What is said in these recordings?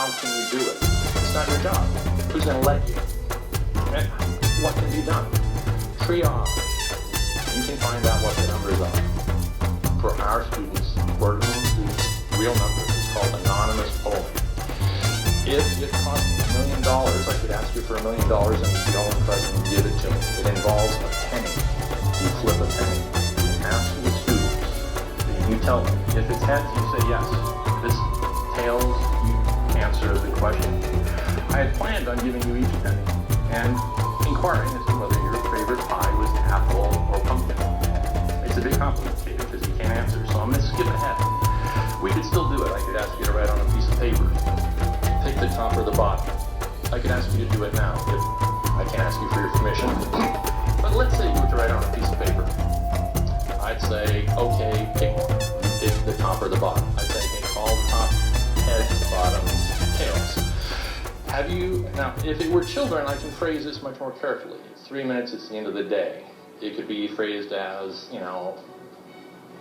how can you do it? It's not your job. Who's going to let you? And what can be done? Triage. You can find out what the numbers are. For our students, working students, real numbers. It's called anonymous polling. If it cost $1 million, I could ask you for $1 million and you'd be all impressed and give it to me. It involves a penny. You flip a penny. You ask the students. And you tell them. If it's heads, you say yes. If it's tails, you answer the question. I had planned on giving you each penny and inquiring as to whether your favorite pie was apple or pumpkin. It's a bit complicated because you can't answer, so I'm going to skip ahead. We could still do it. I could ask you to write on a piece of paper. Take the top or the bottom. I could ask you to do it now if I can't ask you for your permission. But let's say you were to write on a piece of paper. I'd say, okay, pick the top or the bottom. I'd say, pick all the top, heads, bottoms, tails. Have you, now, if it were children, I can phrase this much more carefully. It's 3 minutes, it's the end of the day. It could be phrased as,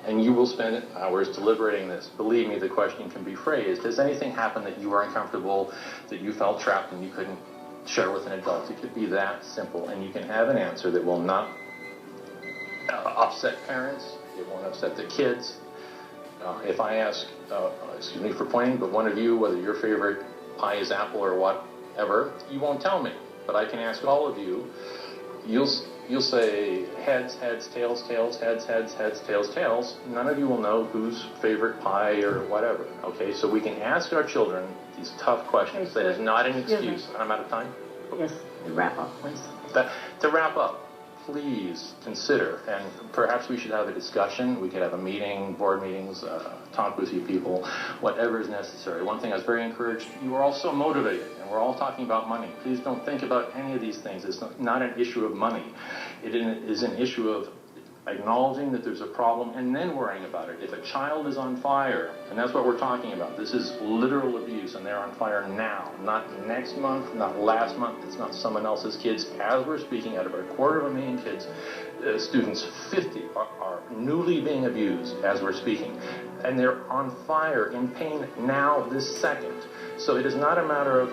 and you will spend hours deliberating this. Believe me, the question can be phrased. Has anything happened that you were uncomfortable, that you felt trapped and you couldn't share with an adult? It could be that simple, and you can have an answer that will not upset parents. It won't upset the kids. If I ask, excuse me for pointing, but one of you, whether your favorite pie is apple or whatever, you won't tell me. But I can ask all of you. You'll say heads, heads, tails, tails, heads, heads, heads, tails, tails. None of you will know whose favorite pie or whatever. Okay, so we can ask our children these tough questions. That is not an excuse. I'm out of time. Yes, wrap up, please. To wrap up, please consider, and perhaps we should have a discussion. We could have a meeting, board meetings, talk with you people, whatever is necessary. One thing I was very encouraged, you are all so motivated, and we're all talking about money. Please don't think about any of these things. It's not an issue of money. It is an issue of acknowledging that there's a problem and then worrying about it. If a child is on fire, and that's what we're talking about, this is literal abuse, and they're on fire now, not next month, not last month, it's not someone else's kids. As we're speaking, out of our 250,000 kids, students, 50 are newly being abused as we're speaking, and they're on fire in pain now, this second. So it is not a matter of